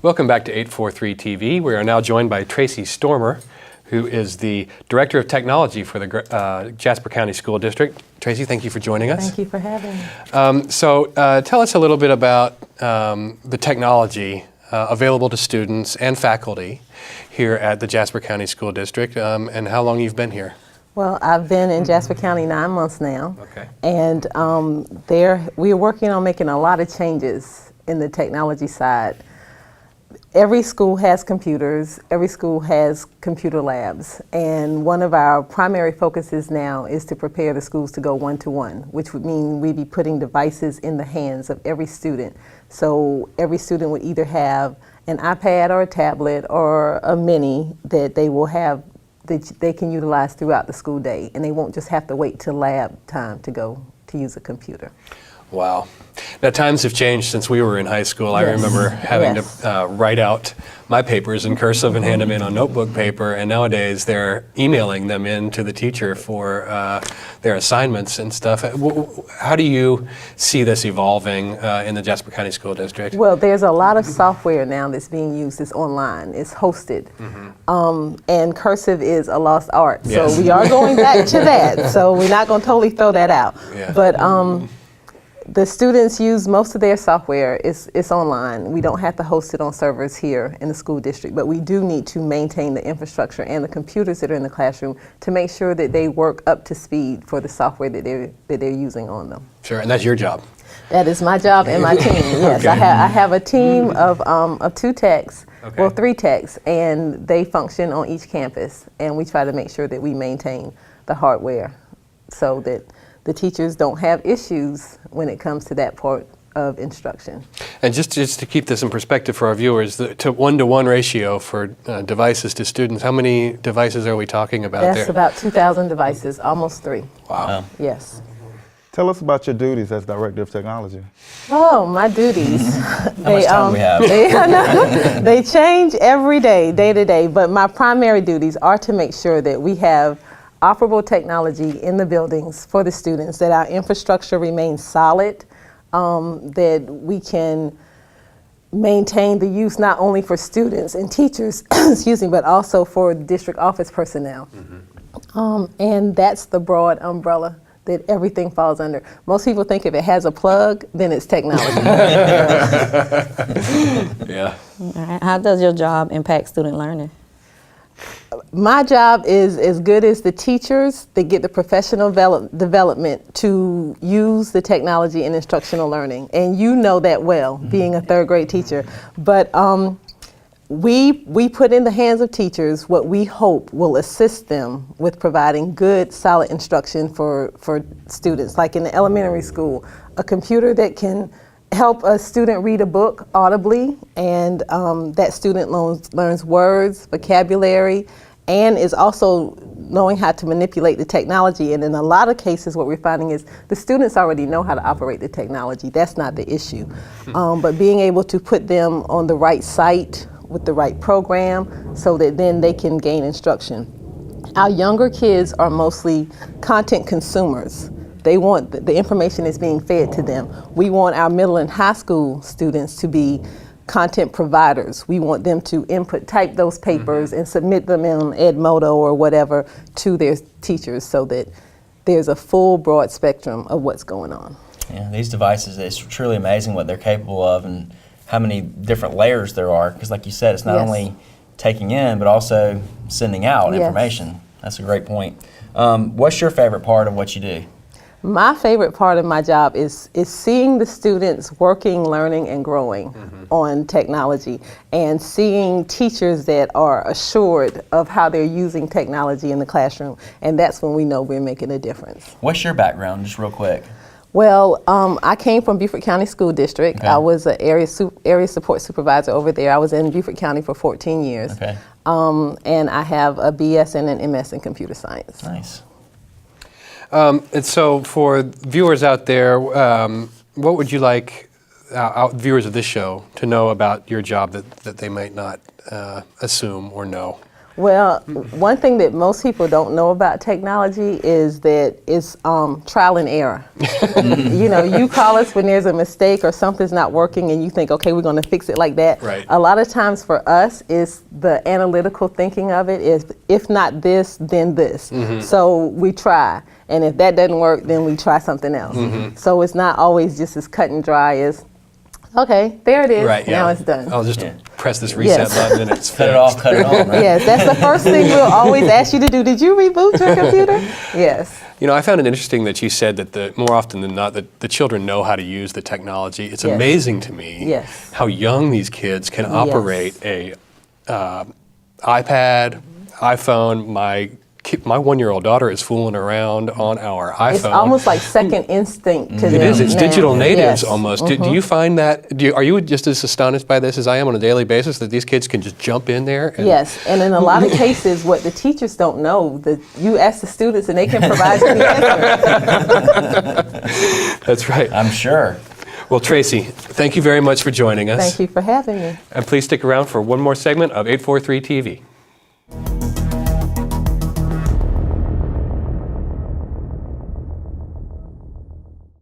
Welcome back to 843 TV. We are now joined by Tracye Stormer, who is the Director of Technology for the Jasper County School District. Tracye, thank you for joining us. Thank you for having me. Tell us a little bit about the technology available to students and faculty here at the Jasper County School District and how long you've been here. Well, I've been in Jasper County 9 months now. Okay. And we're working on making a lot of changes in the technology side. Every school has computers, every school has computer labs, and one of our primary focuses now is to prepare the schools to go one-to-one, which would mean we'd be putting devices in the hands of every student. So every student would either have an iPad or a tablet or a mini that they will have that they can utilize throughout the school day, and they won't just have to wait till lab time to go to use a computer. Wow. Now, times have changed since we were in high school. Yes. I remember having to write out my papers in cursive and hand them in on notebook paper, and nowadays they're emailing them in to the teacher for their assignments and stuff. How do you see this evolving in the Jasper County School District? Well, there's a lot of software now that's being used. It's online. It's hosted. And cursive is a lost art. Yes. So we are going back to that. So we're not going to totally throw that out. Yeah. But the students use most of their software. It's online. We don't have to host it on servers here in the school district, but we do need to maintain the infrastructure and the computers that are in the classroom to make sure that they work up to speed for the software that they're using on them. Sure, and that's your job. That is my job and my team. Yes, okay. I have a team of 2 techs, okay. Well, 3 techs, and they function on each campus, and we try to make sure that we maintain the hardware so that the teachers don't have issues when it comes to that part of instruction. And just to keep this in perspective for our viewers, the 1-to-1 ratio for devices to students, how many devices are we talking about there? That's about 2,000 devices, almost 3. Wow. Yes. Tell us about your duties as Director of Technology. Oh, my duties. How much time we have? They change every day, day to day, but my primary duties are to make sure that we have operable technology in the buildings for the students, that our infrastructure remains solid, that we can maintain the use not only for students and teachers, excuse me, but also for district office personnel. And that's the broad umbrella that everything falls under. Most people think if it has a plug, then it's technology. Yeah. All right. How does your job impact student learning? My job is as good as the teachers that get the professional development to use the technology in instructional learning. And you know that well, being a 3rd grade teacher. But we put in the hands of teachers what we hope will assist them with providing good, solid instruction for students. Like in the elementary school, a computer that can help a student read a book audibly, and that student learns words, vocabulary, and is also knowing how to manipulate the technology. And in a lot of cases, what we're finding is the students already know how to operate the technology. That's not the issue. But being able to put them on the right site with the right program so that then they can gain instruction. Our younger kids are mostly content consumers. They want the information is being fed to them. We want our middle and high school students to be content providers. We want them to type those papers and submit them in Edmodo or whatever to their teachers so that there's a full broad spectrum of what's going on. Yeah, these devices, it's truly amazing what they're capable of and how many different layers there are. Because like you said, it's not only taking in, but also sending out information. That's a great point. What's your favorite part of what you do? My favorite part of my job is seeing the students working, learning, and growing on technology, and seeing teachers that are assured of how they're using technology in the classroom, and that's when we know we're making a difference. What's your background, just real quick? Well, I came from Beaufort County School District. Okay. I was an area support supervisor over there. I was in Beaufort County for 14 years. Okay. And I have a BS and an MS in computer science. Nice. And so for viewers out there, what would you like viewers of this show to know about your job that they might not assume or know? Well, one thing that most people don't know about technology is that it's trial and error. You know, you call us when there's a mistake or something's not working and you think, okay, we're going to fix it like that. Right. A lot of times for us, it's the analytical thinking of it is, if not this, then this. So we try. And if that doesn't work, then we try something else. So it's not always just as cut and dry as, okay, there it is. Right, now it's done. I'll just press this reset button and it's Cut it off, cut it on, right? Yes, that's the first thing we'll always ask you to do. Did you reboot your computer? Yes. You know, I found it interesting that you said that more often than not, that the children know how to use the technology. It's Yes. amazing to me Yes. how young these kids can operate a iPad, iPhone. My 1-year-old daughter is fooling around on our iPhone. It's almost like second instinct to them. It is. It's now. digital natives Yes. almost. Do you find that? Are you just as astonished by this as I am on a daily basis that these kids can just jump in there? Yes, and in a lot of cases, what the teachers don't know, that you ask the students and they can provide you the answer. That's right. I'm sure. Well, Tracye, thank you very much for joining us. Thank you for having me. And please stick around for one more segment of 843 TV.